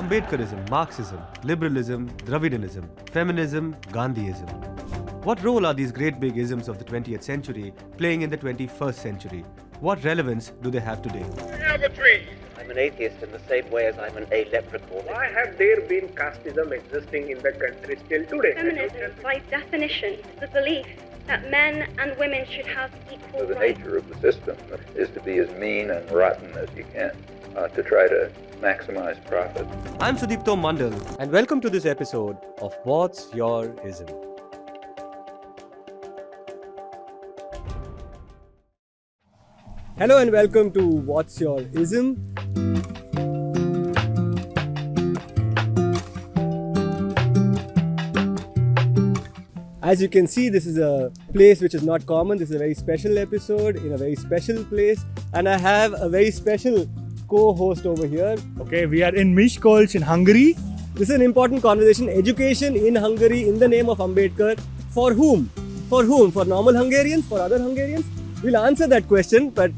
Ambedkarism, Marxism, liberalism, Dravidianism, feminism, Gandhiism. What role are these great big isms of the 20th century playing in the 21st century? What relevance do they have today? Have a tree. I'm an atheist in the same way as I'm an leprechaun. Why have there been casteism existing in the country still today? Feminism, by definition, is the belief that men and women should have equal So the rights. nature of the system is to be as mean and rotten as you can, to try to maximize profit. I'm Sudipto Mondal, and welcome to this episode of What's Your Ism? Hello and welcome to What's Your Ism? As you can see, this is a place which is not common. This is a very special episode in a very special place, and I have a very special co-host over here. Okay, we are in Miskolc in Hungary. This is an important conversation. Education in Hungary in the name of Ambedkar. For whom? For whom? For normal Hungarians? For other Hungarians? We'll answer that question, but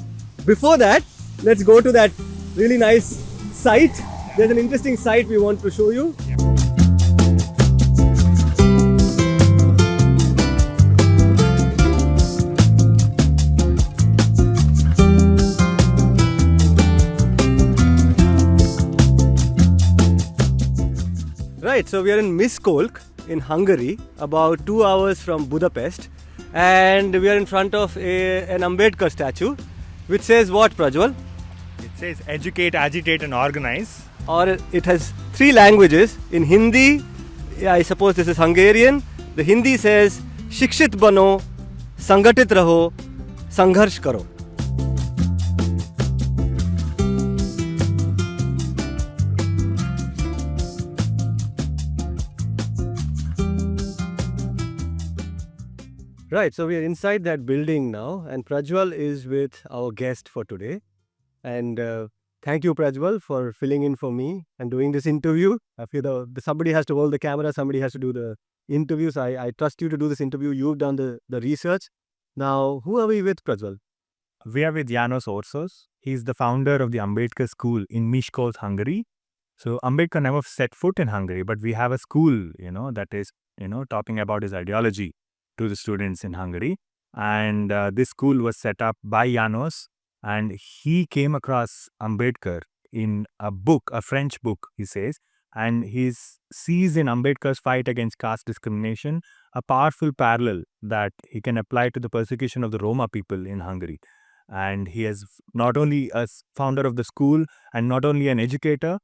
before that, let's go to that really nice site. There's an interesting site we want to show you. Right, so we are in Miskolc in Hungary, about 2 hours from Budapest, and we are in front of an Ambedkar statue, which says what, Prajwal? It says educate, agitate and organize. Or it has 3 languages. In Hindi, I suppose this is Hungarian. The Hindi says Shikshit bano, Sangatit raho, Sangharsh karo. Right, so we are inside that building now, and Prajwal is with our guest for today. And thank you, Prajwal, for filling in for me and doing this interview. I feel somebody has to hold the camera, somebody has to do the interviews. I trust you to do this interview. You've done the research. Now, who are we with, Prajwal? We are with János Orsós. He is the founder of the Ambedkar School in Miskolc, Hungary. So Ambedkar never set foot in Hungary, but we have a school, that is, talking about his ideology to the students in Hungary. And this school was set up by Janos, and he came across Ambedkar in a book, a French book, he says, and he sees in Ambedkar's fight against caste discrimination a powerful parallel that he can apply to the persecution of the Roma people in Hungary. And he is not only a founder of the school and not only an educator,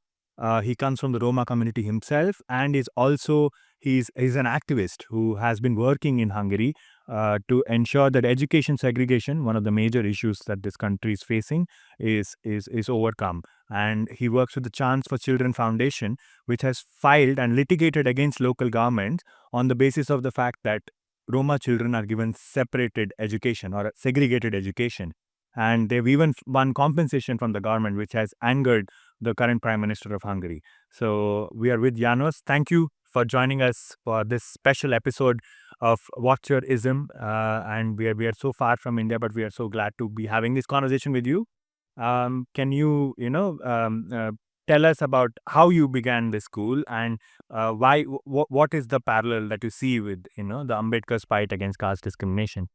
he comes from the Roma community himself, and he's an activist who has been working in Hungary to ensure that education segregation, one of the major issues that this country is facing, is overcome. And he works with the Chance for Children Foundation, which has filed and litigated against local governments on the basis of the fact that Roma children are given separated education or segregated education. And they've even won compensation from the government, which has angered the current Prime Minister of Hungary. So we are with Janos. Thank you for joining us for this special episode of What's Your Ism. And we are so far from India, but we are so glad to be having this conversation with you. Can you, tell us about how you began this school and what is the parallel that you see with, the Ambedkar's fight against caste discrimination?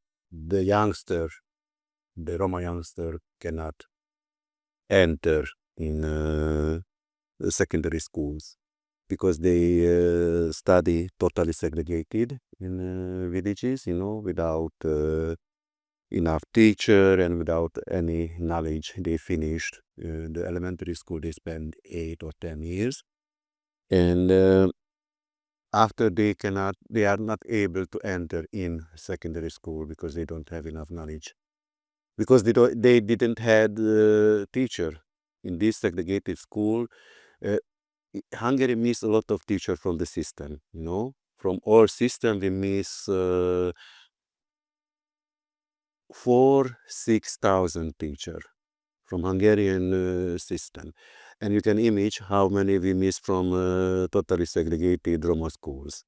The Roma youngster cannot enter in the secondary schools because they study totally segregated in villages, without enough teacher and without any knowledge. They finished the elementary school, they spend 8 or 10 years. And after they are not able to enter in secondary school because they don't have enough knowledge. Because they didn't have teacher in this segregated school. Hungary missed a lot of teachers from the system. From our system we miss 6,000 teachers from Hungarian system, and you can imagine how many we miss from totally segregated Roma schools.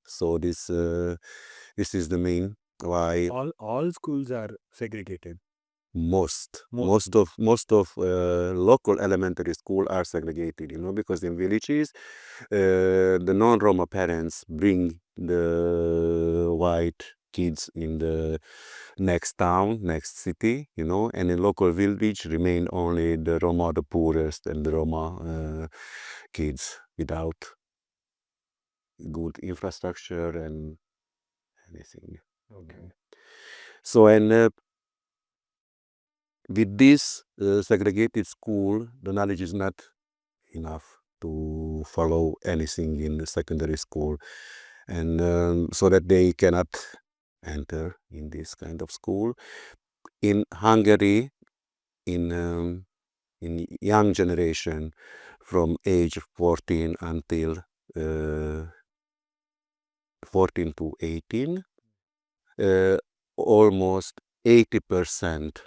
So this is the main why All schools are segregated. most of local elementary school are segregated, because in villages the non-Roma parents bring the white kids in the next town, next city, and in local village remain only the Roma, the poorest, and the Roma kids without good infrastructure and anything. Okay. So, and with this segregated school, the knowledge is not enough to follow anything in the secondary school, and so that they cannot enter in this kind of school. In Hungary, in young generation, from age 14 until 14 to 18, almost 80%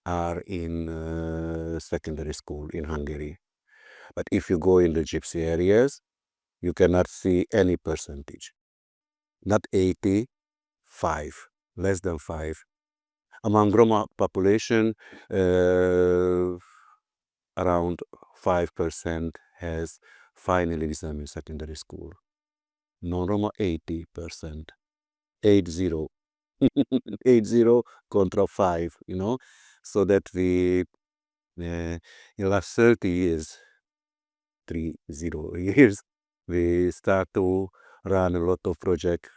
are in secondary school in Hungary. But if you go in the gypsy areas, you cannot see any percentage. Not 80, 5, less than 5. Among Roma population, around 5% has final exam in secondary school. Non-Roma 80%. 80. 80 contra 5, so that we in the last 30 years, 30 years, we start to run a lot of projects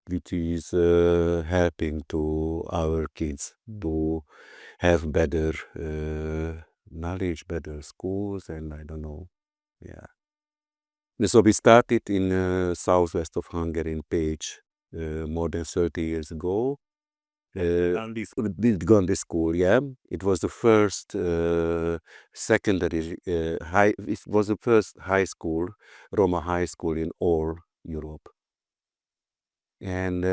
which is helping to our kids to have better knowledge, better schools, and I don't know, yeah. So we started in southwest of Hungary in Pécs more than 30 years ago. Gandhi School, yeah. It was the first secondary high. It was the first high school, Roma high school in all Europe. And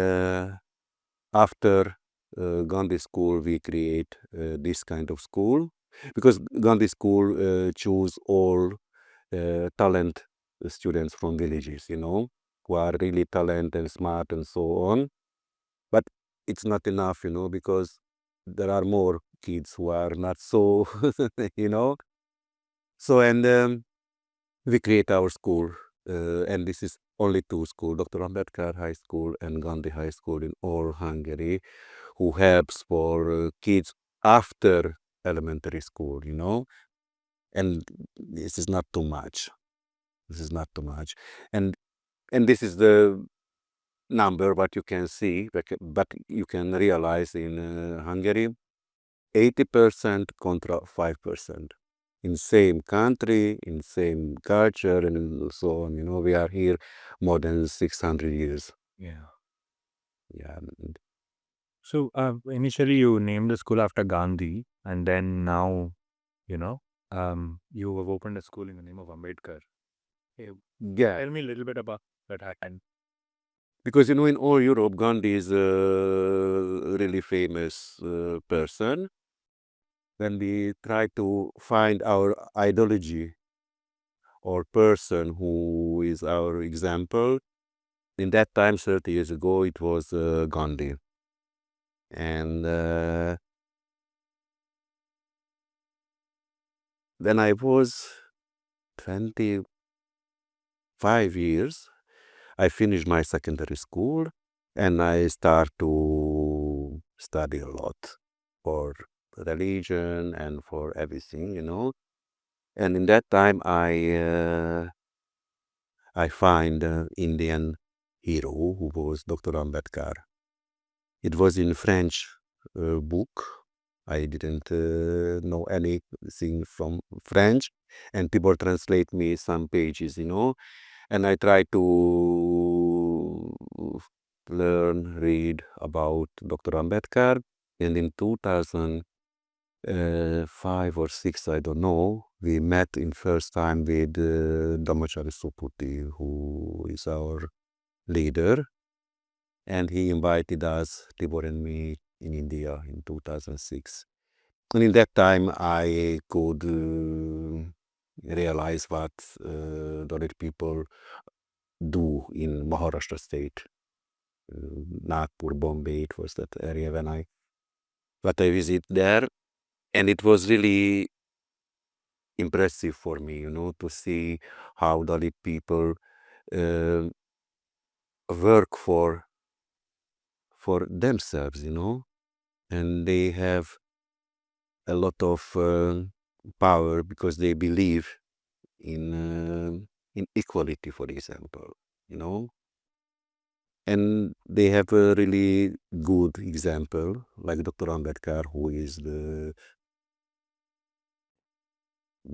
after Gandhi School, we create this kind of school because Gandhi School choose all talent students from villages, who are really talented and smart and so on. But it's not enough, because there are more kids who are not so, So, and we create our school, and this is only two schools, Dr. Ámbédkar High School and Gandhi High School in all Hungary, who helps for kids after elementary school, and this is not too much. This is not too much. And this is the number what you can see, but you can realize in Hungary, 80% contra 5%. In same country, in same culture, and so on. We are here more than 600 years. Yeah. Yeah. So initially you named the school after Gandhi, and then now, you have opened a school in the name of Ambedkar. Hey, Yeah. tell me a little bit about that happened. Because, in all Europe, Gandhi is a really famous person. When we try to find our ideology or person who is our example, in that time, 30 years ago, it was Gandhi. And when I was 25 years, I finished my secondary school and I start to study a lot for religion and for everything, And in that time, I find an Indian hero who was Dr. Ámbédkar. It was in French book. I didn't know anything from French, and people translate me some pages, and I try to learn, read about Dr. Ámbédkar. And in 2005 or 6, I don't know, we met in first time with Damachari Soputi, who is our leader. And he invited us, Tibor and me, in India in 2006. And in that time, I could realize what Dalit people do in Maharashtra state. Nagpur, Bombay, it was that area when I visit there. And it was really impressive for me, to see how Dalit people work for themselves, and they have a lot of power because they believe in equality, for example, and they have a really good example like Dr. Ámbédkar, who is the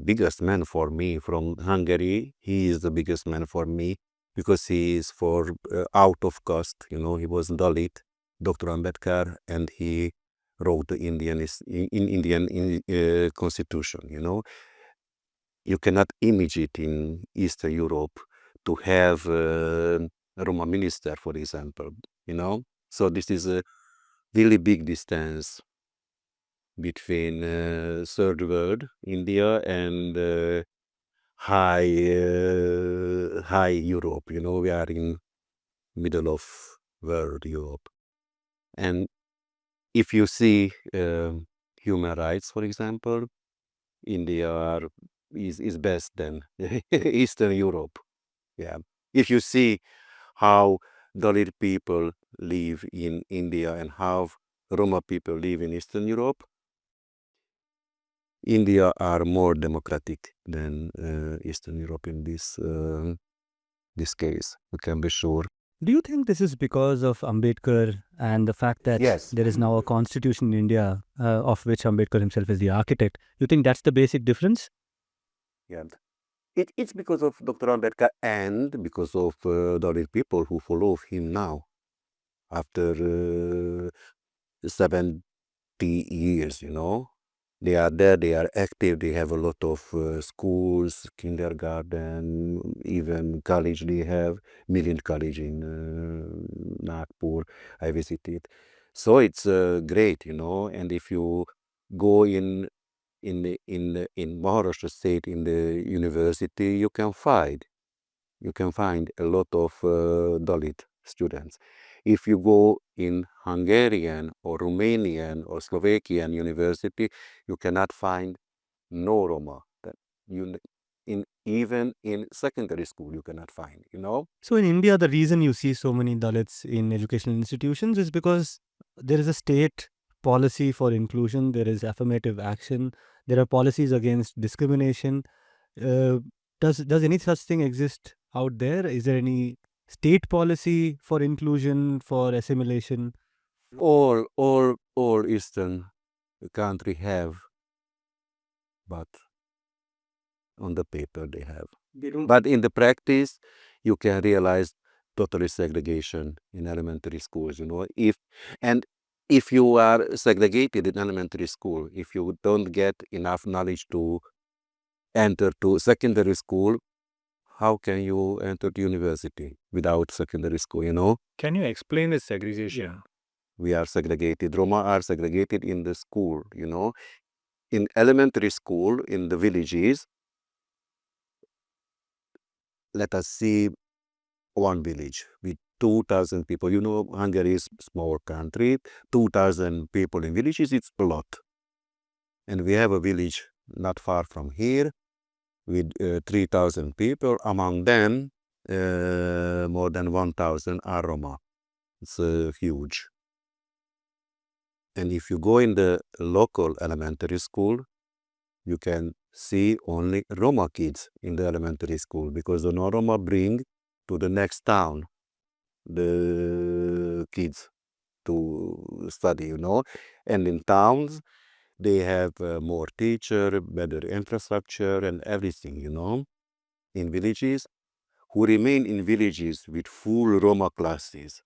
biggest man for me from Hungary. He is the biggest man for me because he is for out of caste. He was Dalit, Dr. Ambedkar, and he wrote the Indian constitution. You cannot image it in Eastern Europe to have a Roma minister, for example. So this is a really big distance between third world India and high Europe. We are in middle of world Europe, and if you see human rights, for example, India is best than Eastern Europe. Yeah, if you see how Dalit people live in India and how Roma people live in Eastern Europe, India are more democratic than Eastern Europe in this case. You can be sure. Do you think this is because of Ambedkar and the fact that Yes. there is now a constitution in India of which Ambedkar himself is the architect? You think that's the basic difference? Yeah. It's because of Dr. Ámbédkar and because of the other people who follow him now after 70 years, They are there, they are active, they have a lot of schools, kindergarten, even college they have, Million College in Nagpur, I visited. So it's great, and if you go in Maharashtra state in the university, you can find a lot of Dalit students. If you go in Hungarian or Romanian or Slovakian university, you cannot find no Roma. Even in secondary school, you cannot find. So in India, the reason you see so many Dalits in educational institutions is because there is a state policy for inclusion, there is affirmative action, there are policies against discrimination. Does any such thing exist out there? Is there any state policy for inclusion, for assimilation? All Eastern country have, but on the paper they have. But in the practice, you can realize totally segregation in elementary schools. If you are segregated in elementary school, if you don't get enough knowledge to enter to secondary school, how can you enter to university without secondary school? Can you explain the segregation? We are segregated. Roma are segregated in the school. In elementary school in the villages. Let us see one village with 2,000 people. Hungary is a small country. 2,000 people in villages, it's a lot. And we have a village not far from here with 3,000 people. Among them, more than 1,000 are Roma. It's huge. And if you go in the local elementary school, you can see only Roma kids in the elementary school because the non-Roma bring to the next town the kids to study, And in towns, they have more teacher, better infrastructure and everything, In villages, who remain in villages with full Roma classes,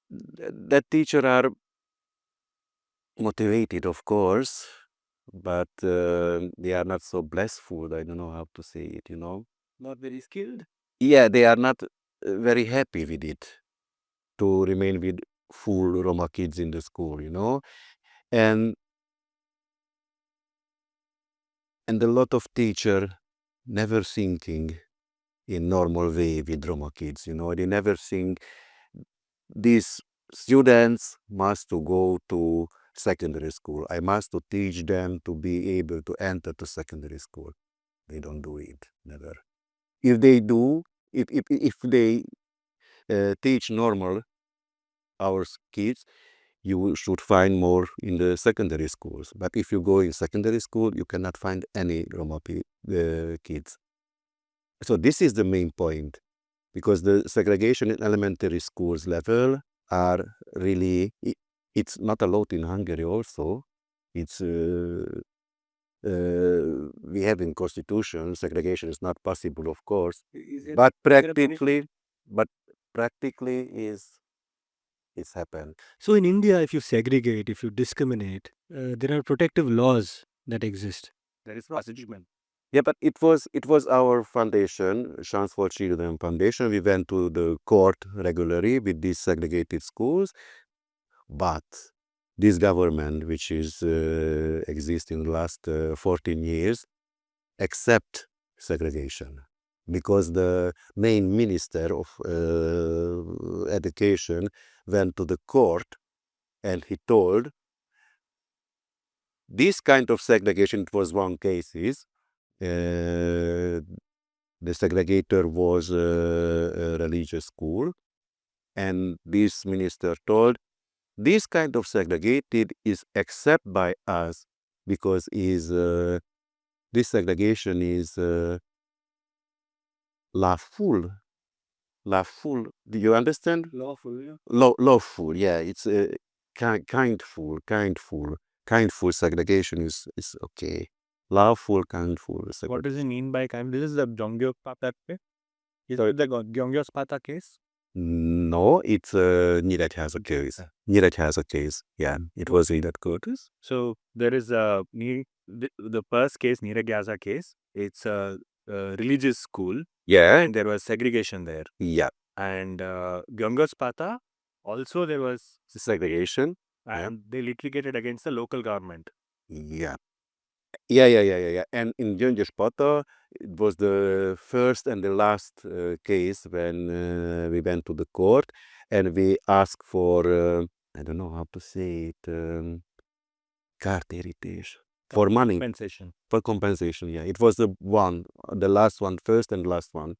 that teacher are motivated, of course, but they are not so blissful. I don't know how to say it, Not very skilled. Yeah, they are not very happy with it to remain with full Roma kids in the school, and a lot of teacher never thinking in normal way with Roma kids, they never think these students must to go to secondary school. I must to teach them to be able to enter to secondary school. They don't do it, never. If they do, if they teach normal our kids, you should find more in the secondary schools. But if you go in secondary school, you cannot find any Roma kids. So this is the main point, because the segregation in elementary schools level are really, it's not allowed in Hungary also. It's we have in constitution, segregation is not possible, of course, but practically it's happened. So in India, if you segregate, if you discriminate, there are protective laws that exist. There is no judgment. Yeah, but it was our foundation, Chance for Children Foundation. We went to the court regularly with these segregated schools, but this government, which is existing the last 14 years, accept segregation, because the main minister of education went to the court and he told this kind of segregation. It was one case. The segregator was a religious school, and this minister told this kind of segregated is accepted by us because this segregation is lawful. Lawful. Do you understand? Lawful, yeah. Lawful. Yeah, it's kindful. Kindful segregation is okay. Lawful, kindful. What does it mean by kind? This is the Gyeonggyeok Pata case? Is it the Gyeonggyeok Pata case? No, it's Niraj has a case. Niraj has a case. Yeah, it was in that court. So there is the first case, Niragyaza case. It's a religious school, Yeah, and there was segregation there. yeah. And Gyeonggyeok Pata, also there was, Segregation. and they litigated against the local government. Yeah. Yeah. And in Gyöngyös-Pata, it was the first and the last case when we went to the court and we asked for, I don't know how to say it, kártérítés, for money. Compensation. For compensation, yeah. It was the last one, first and last one.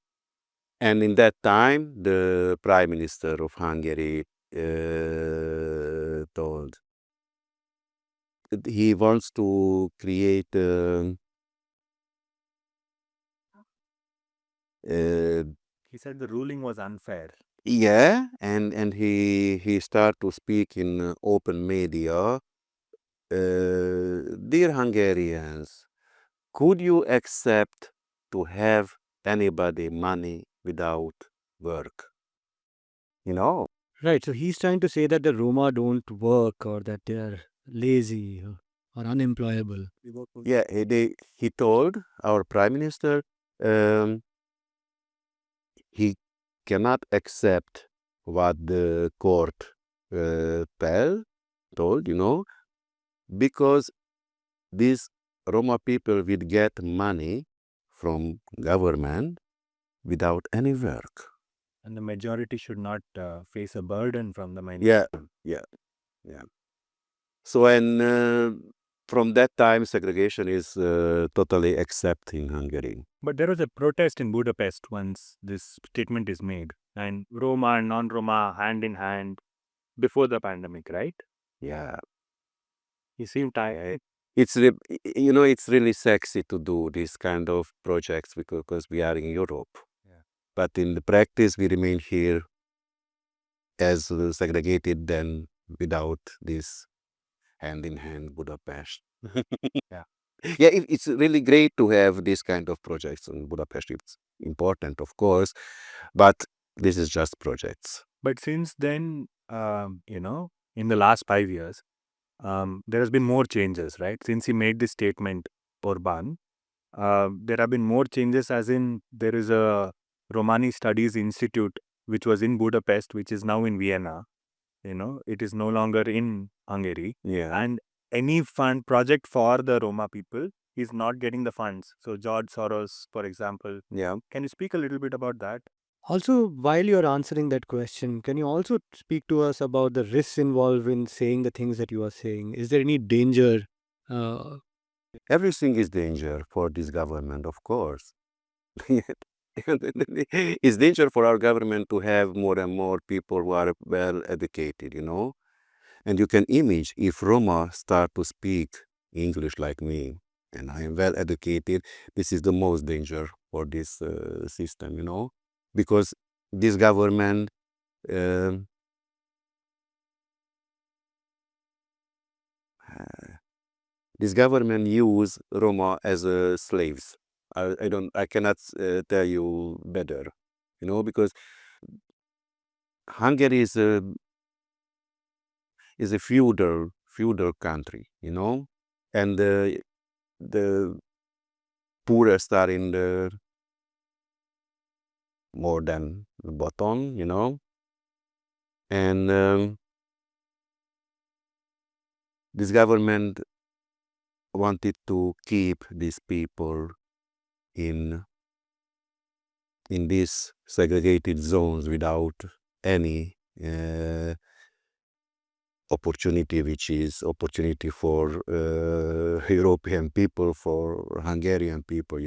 And in that time, the Prime Minister of Hungary told he wants to create He said the ruling was unfair. yeah, and he started to speak in open media. Dear Hungarians, could you accept to have anybody money without work? You know? Right. So he's trying to say that the Roma don't work or that they are lazy or unemployable. Yeah, he told our Prime Minister he cannot accept what the court told, because these Roma people will get money from government without any work. And the majority should not face a burden from the minority. Yeah. So, and from that time, segregation is totally accepted in Hungary. But there was a protest in Budapest once this statement is made, and Roma and non-Roma hand in hand before the pandemic, right? Yeah. He seemed tired. It's it's really sexy to do this kind of projects because we are in Europe. Yeah. But in the practice, we remain here as segregated than without this hand-in-hand Budapest. Yeah. Yeah, it's really great to have this kind of projects in Budapest. It's important, of course, but this is just projects. But since then, in the last 5 years, there has been more changes, right? Since he made this statement, Orban, there have been more changes, as in there is a Romani Studies Institute which was in Budapest, which is now in Vienna. It is no longer in Hungary. Yeah. And any project for the Roma people is not getting the funds. So George Soros, for example. Yeah. Can you speak a little bit about that? Also, while you're answering that question, can you also speak to us about the risks involved in saying the things that you are saying? Is there any danger? Uh, Everything is danger for this government, of course. It's danger for our government to have more and more people who are well educated, And you can imagine if Roma start to speak English like me, and I am well educated, this is the most danger for this system, Because this government um, this government use Roma as slaves. I cannot tell you better, because Hungary is a feudal country, and the poorest are in the more than the bottom, and this government wanted to keep these people in these segregated zones without any opportunity, which is opportunity for European people, for Hungarian people,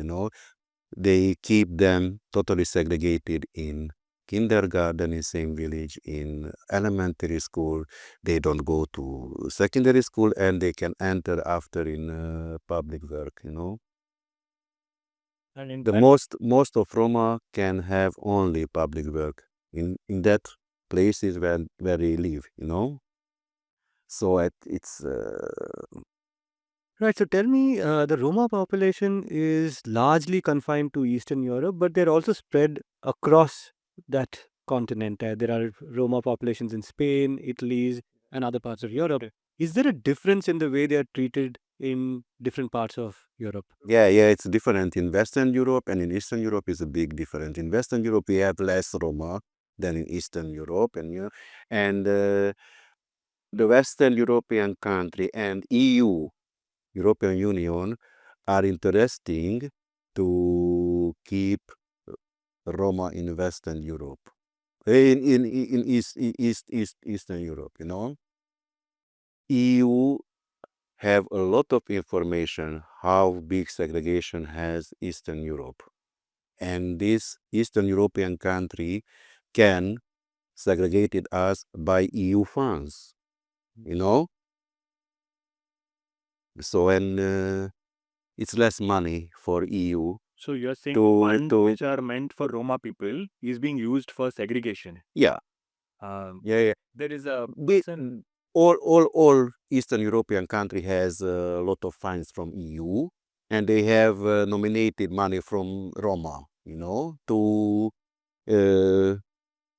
They keep them totally segregated in kindergarten in same village, in elementary school. They don't go to secondary school, and they can enter after in public work, And in The fact, most of Roma can have only public work in that places where they live, So it's right. So tell me, the Roma population is largely confined to Eastern Europe, but they're also spread across that continent. There are Roma populations in Spain, Italy, and other parts of Europe. Is there a difference in the way they are treated in different parts of Europe? yeah, it's different in Western Europe, and in Eastern Europe is a big difference. In Western Europe, we have less Roma than in Eastern Europe, and the Western European country and EU, European Union, are interesting to keep Roma in Western Europe, in Eastern Europe, EU have a lot of information how big segregation has Eastern Europe. And this Eastern European country can segregate it us by EU funds, So, and it's less money for EU so you're saying to, funds to which are meant for Roma people is being used for segregation. yeah, Um, yeah. there is a We, person. all Eastern European country has a lot of funds from EU, and they have nominated money from Roma, to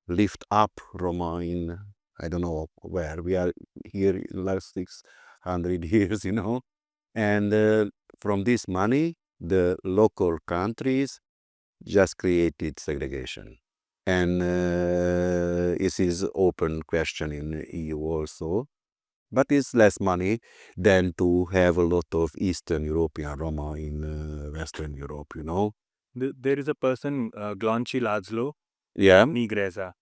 lift up Roma in, I don't know where. We are here in the last 600 years, And from this money, the local countries just created segregation. And this is open question in EU also. But it's less money than to have a lot of Eastern European Roma in Western Europe, There is a person, Glonci Laszlo Yeah, Nigreza.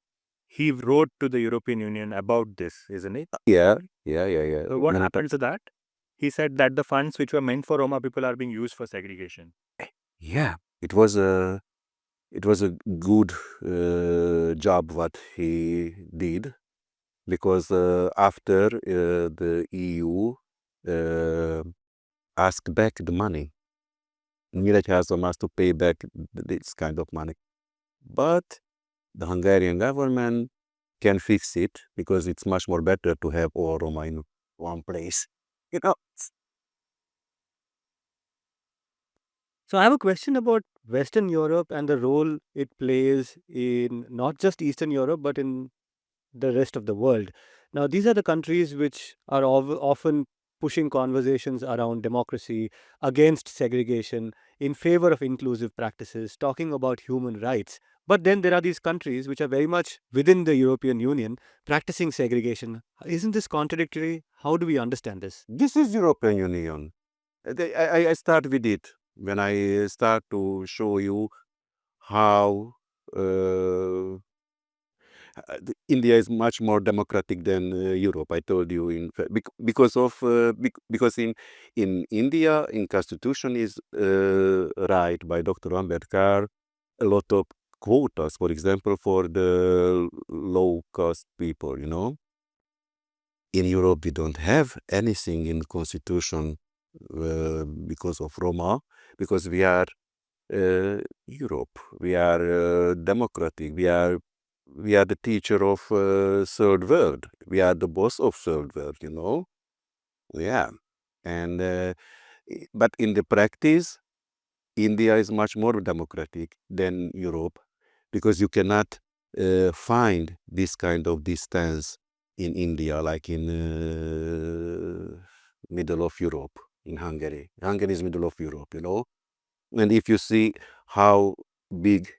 He wrote to the European Union about this, isn't it? yeah. So what Many happened to that? He said that the funds which were meant for Roma people are being used for segregation. Yeah, it was a good job what he did, because after the EU uh, asked back the money, Nyíregyháza must to pay back this kind of money, but the Hungarian government can fix it, because it's much more better to have all Roma in one place, So I have a question about Western Europe and the role it plays in not just Eastern Europe, but in the rest of the world. Now, these are the countries which are often pushing conversations around democracy, against segregation, in favor of inclusive practices, talking about human rights. But then there are these countries which are very much within the European Union practicing segregation. Isn't this contradictory? How do we understand this? This is European Union. I start with it when I start to show you how India is much more democratic than Europe. I told you because in India in constitution is right by Dr. Ámbédkar a lot of quotas, for example, for the low cost people. In Europe we don't have anything in constitution because of Roma, because we are Europe. We are democratic. We are the teacher of third world. We are the boss of third world. Yeah, and but in the practice, India is much more democratic than Europe because you cannot find this kind of distance in India like in middle of Europe, in Hungary. Hungary is middle of Europe, and if you see how big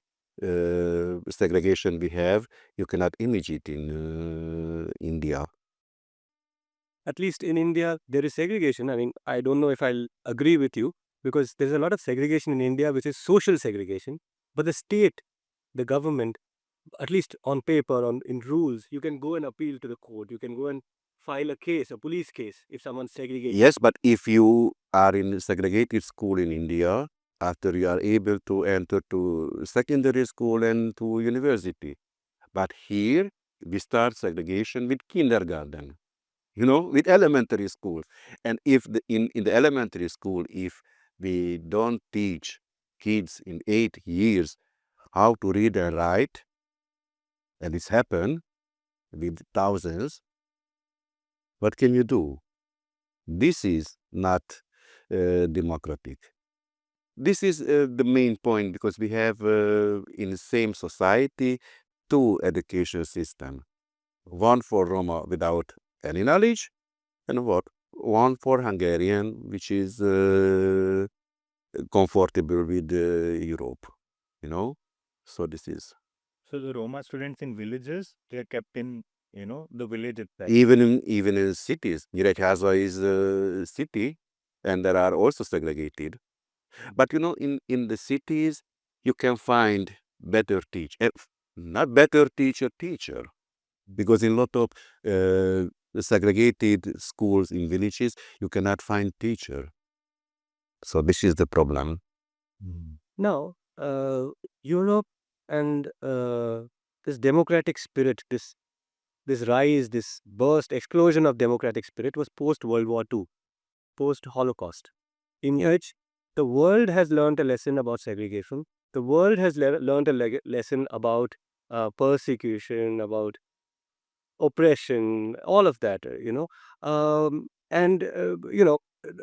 segregation we have, you cannot image it in India. At least in India, there is segregation. I mean, I don't know if I'll agree with you because there's a lot of segregation in India, which is social segregation. But the state, the government, at least on paper, in rules, you can go and appeal to the court. You can go and file a case, a police case, if someone's segregated. Yes, but if you are in segregated school in India, after you are able to enter to secondary school and to university. But here, we start segregation with kindergarten, with elementary school. And if in the elementary school, if we don't teach kids in 8 years how to read and write, and it's happened with thousands, what can you do? This is not democratic. This is the main point because we have in the same society 2 education systems. One for Roma without any knowledge, and one for Hungarian, which is comfortable with Europe, So this is. So the Roma students in villages, they are kept in, the village itself. Even in cities. Nyíregyháza is a city, and there are also segregated. But in the cities, you can find better not better teacher, because in a lot of segregated schools in villages, you cannot find teacher. So this is the problem. Now, Europe and this democratic spirit, this rise, this burst, explosion of democratic spirit was post World War II, post Holocaust, in which the world has learned a lesson about segregation. The world has learned a lesson about persecution, about oppression, all of that,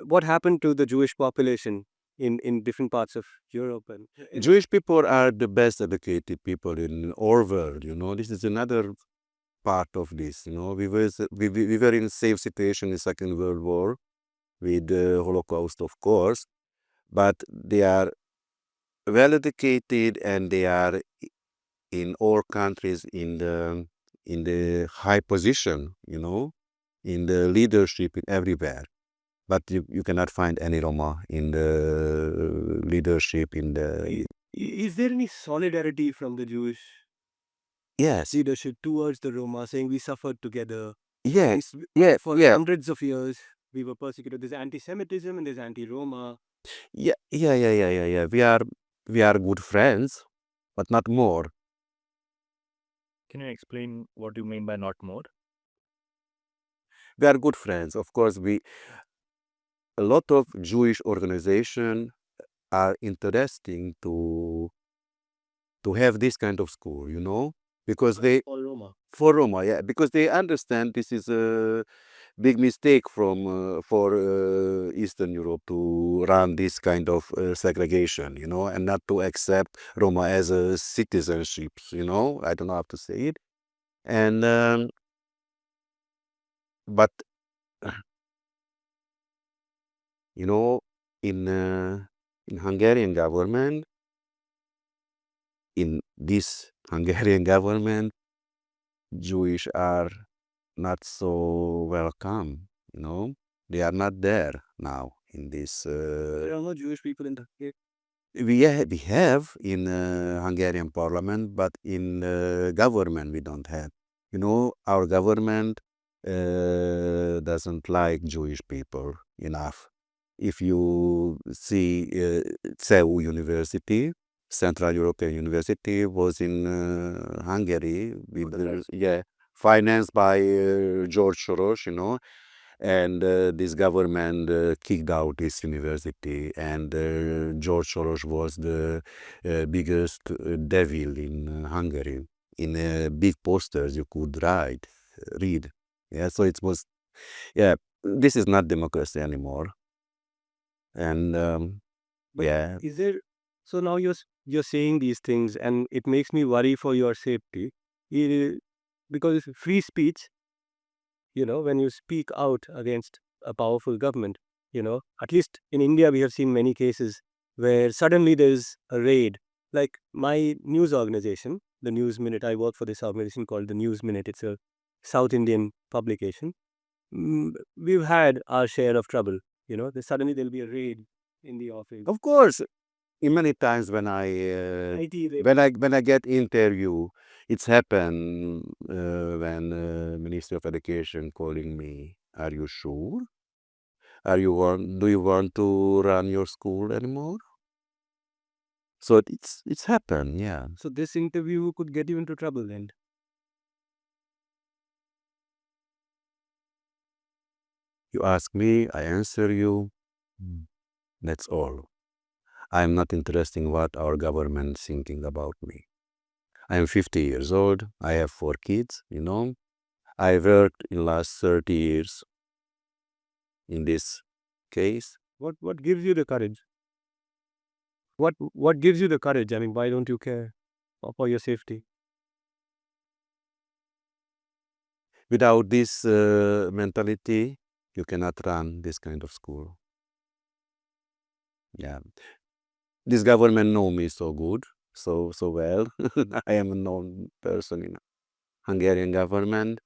what happened to the Jewish population in different parts of Europe. And Jewish people are the best educated people in our world. This is another part of this. We were in a safe situation in Second World War with the Holocaust, of course, but they are well educated and they are in all countries in the high position, in the leadership everywhere. But you cannot find any Roma in the leadership is there any solidarity from the Jewish leadership towards the Roma, saying we suffered together? Yes. For hundreds of years, we were persecuted. There's anti-Semitism and there's anti-Roma. Yeah. We are good friends, but not more. Can you explain what you mean by not more? We are good friends. Of course, a lot of Jewish organizations are interesting to have this kind of school, because for Roma, yeah, because they understand this is a big mistake for Eastern Europe to run this kind of segregation, and not to accept Roma as a citizenship, I don't know how to say it, and but in Hungarian government, in this Hungarian government, Jewish are not so welcome, They are not there now in this. There are no Jewish people in Turkey. We have in Hungarian parliament, but in government we don't have. Our government doesn't like Jewish people enough. If you see CEU University, Central European University, was in Hungary, financed by George Soros, and this government kicked out this university, and George Soros was the biggest devil in Hungary. In big posters you could read. Yeah, so it was, this is not democracy anymore. And Is there? So now you're saying these things, and it makes me worry for your safety, because free speech, when you speak out against a powerful government, at least in India, we have seen many cases where suddenly there's a raid. Like my news organization, the News Minute, I work for this organization called the News Minute. It's a South Indian publication. We've had our share of trouble. Suddenly there'll be a raid in the office. of course, many times when I IT raid. when I get interview, it's happened when Ministry of Education calling me. Are you sure? Do you want to run your school anymore? So it's happened, yeah. So this interview could get you into trouble then. You ask me, I answer you. That's all. I'm not interested in what our government thinking about me. I am 50 years old. I have 4 kids, I worked in last 30 years in this case. What gives you the courage? What gives you the courage? I mean, why don't you care for your safety? Without this mentality, you cannot run this kind of school. Yeah. This government know me so good, so well. I am a known person in Hungarian government.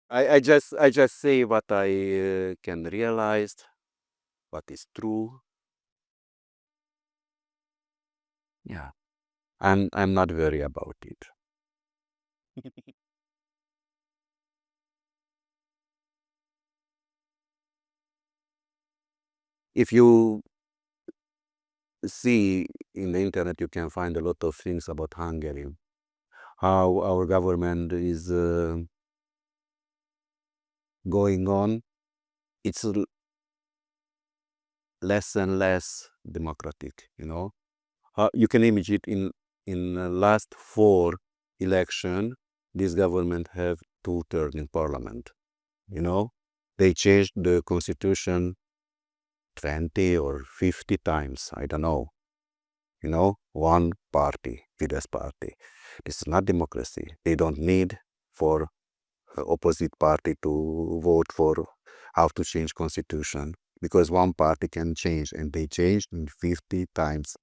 I just say what I can realize, what is true. Yeah. I'm not worried about it. If you see in the internet, you can find a lot of things about Hungary, how our government is going on. It's less and less democratic, you can imagine it in the last 4 election, this government have 2 terms in parliament, they changed the constitution 20 or 50 times, I don't know, one party, Fidesz party. This is not democracy. They don't need for opposite party to vote for how to change constitution, because one party can change, and they changed in 50 times.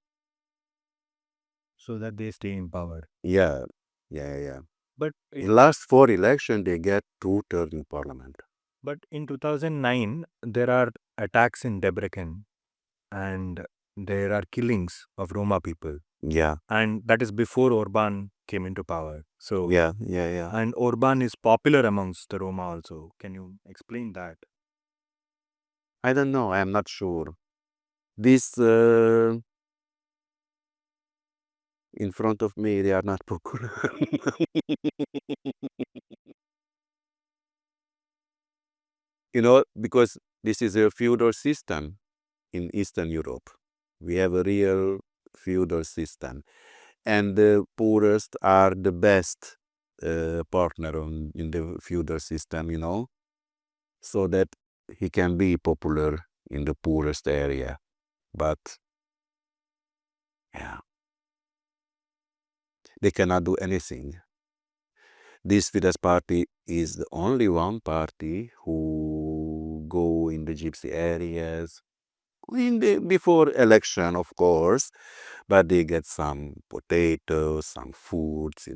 So that they stay in power. Yeah. But In last 4 election, they get 2 terms in parliament. But in 2009, there are attacks in Debrecen, and there are killings of Roma people. Yeah. And that is before Orban came into power. So Yeah. And Orban is popular amongst the Roma also. Can you explain that? I don't know. I am not sure. This in front of me, they are not popular. Because this is a feudal system in Eastern Europe. We have a real feudal system, and the poorest are the best partner in the feudal system, so that he can be popular in the poorest area. But yeah, they cannot do anything. This Fidesz party is the only one party who go in the gypsy areas before election, of course, but they get some potatoes, some foods,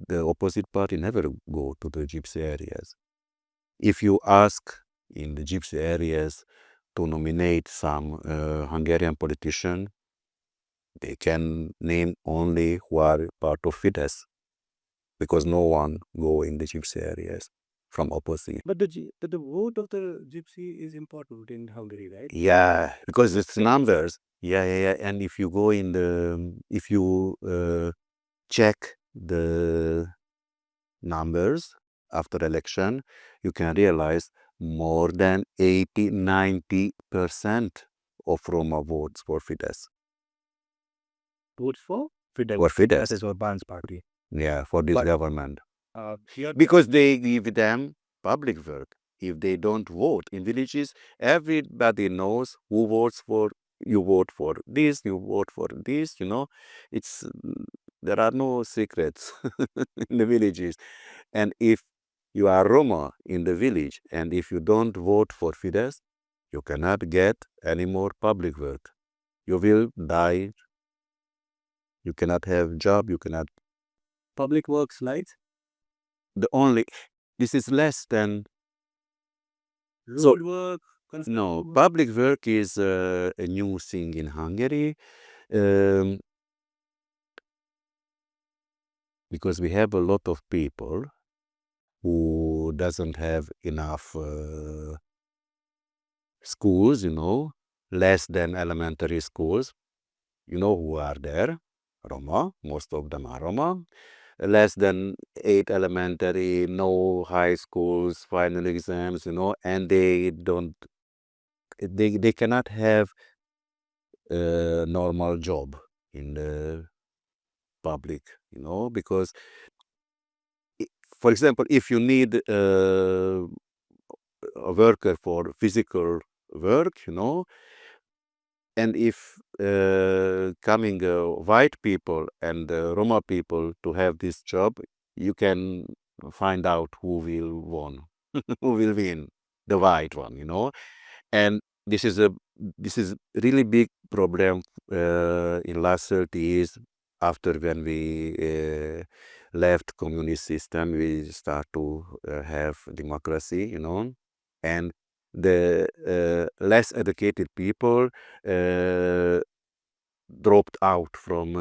The opposite party never go to the gypsy areas. If you ask in the gypsy areas to nominate some Hungarian politician, they can name only who are part of Fidesz, because no one go in the gypsy areas from opposite. But the vote of the gypsy is important in Hungary, right? Yeah, because it's numbers. Yeah. And if you go in if you check the numbers after election, you can realize more than 80-90% of Roma votes for Fidesz. Votes for? For Fidesz. That is Orbán's party. Yeah, for this But- government. Here, Because they give them public work. If they don't vote in villages, everybody knows who votes for. You vote for this, you vote for this, It's there are no secrets in the villages. And if you are Roma in the village and if you don't vote for Fidesz, you cannot get any more public work. You will die. You cannot have job, you cannot. Public works lights? This is less than. Road work? No, public work is a new thing in Hungary. Because we have a lot of people who doesn't have enough schools, less than elementary schools. Who are there? Roma, most of them are Roma. Less than 8 elementary, no high schools, final exams, and they cannot have a normal job in the public, because, for example, if you need a worker for physical work, and if coming white people and Roma people to have this job, you can find out who will win, the white one, and this is really big problem in last 30 years. After when we left communist system, we start to have democracy, and the less educated people dropped out from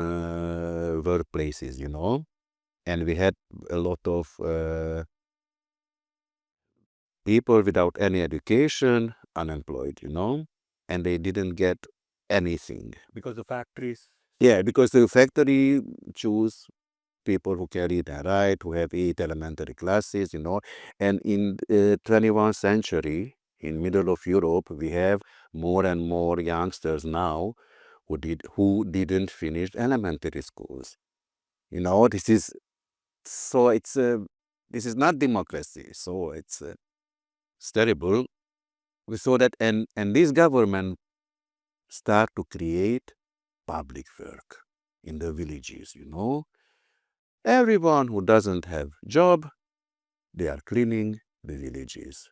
workplaces, and we had a lot of people without any education, unemployed, and they didn't get anything. Because the factories. Yeah, because the factory choose people who can read and write, who have 8 elementary classes, and in 21st century, in middle of Europe, we have more and more youngsters now who didn't finish elementary schools. This is not democracy. So it's terrible. We saw that, and this government start to create public work in the villages. Everyone who doesn't have job, they are cleaning the villages.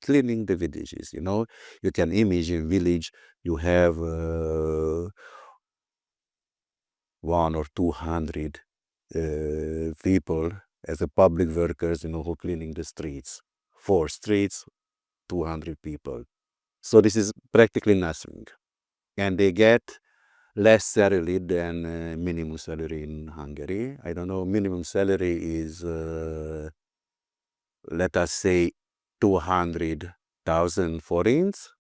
Cleaning the villages, You can imagine village, you have 100 or 200 people as a public workers, who cleaning the streets. 4 streets, 200 people. So this is practically nothing. And they get less salary than minimum salary in Hungary. I don't know, minimum salary is, let us say, 200,000 forints,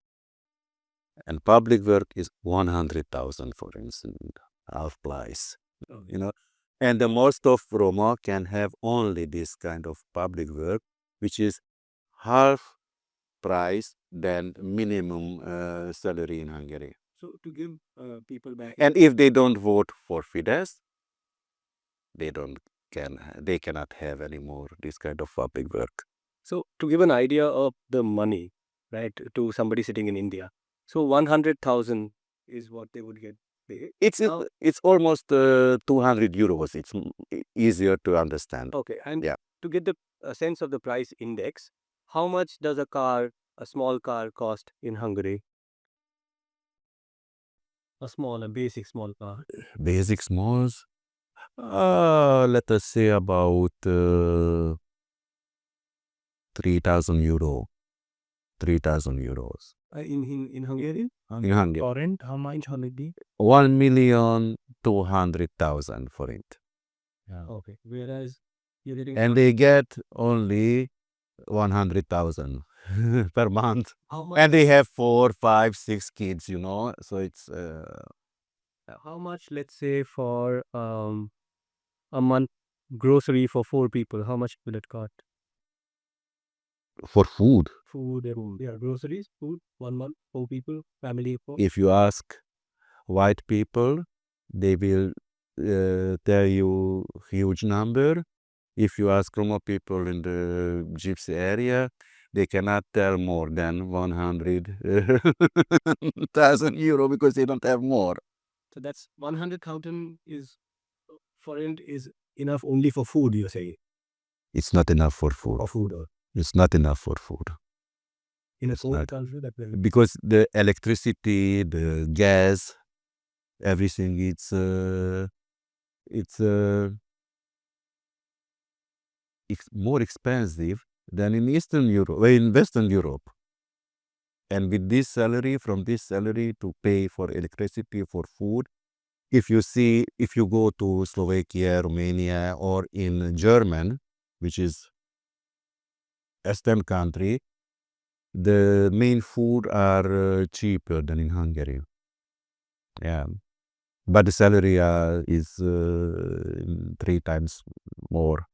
and public work is 100,000 forints, half price. And the most of Roma can have only this kind of public work, which is half price than minimum salary in Hungary. So to give people back. And if they don't vote for Fidesz, they cannot have anymore this kind of public work. So to give an idea of the money, right, to somebody sitting in India. So 100,000 is what they would get paid. It's almost 200 euros. It's easier to understand. Okay, and Yeah. to get a sense of the price index, how much does a small car cost in Hungary? A basic small car. Basic smalls, let us say about 3,000 euro. 3,000 euros. In Hungary? In Hungary. Current, how much holiday? 1,200,000 for it. Okay. Whereas you're getting And they get only 100,000 per month. how much? And they have 4, 5, 6 kids, So it's How much, let's say, for a month grocery for 4 people? How much will it cost? for food. Food, yeah, groceries, food, 1 month, 4 people, family 4. If you ask white people, they will tell you huge number. If you ask Roma people in the gypsy area, they cannot tell more than 100,000 euro because they don't have more. So that's 100,000 is foreign is enough only for food, you're saying? It's not enough for food. For food or It's not enough for food. in a It's foreign not. country that will Because the electricity, the gas, everything, it's more expensive than in Eastern Europe, in Western Europe. And with this salary, from this salary to pay for electricity, for food, if you go to Slovakia, Romania, or in German, which is Eastern country, the main food are cheaper than in Hungary. Yeah. But the salary is 3 times more.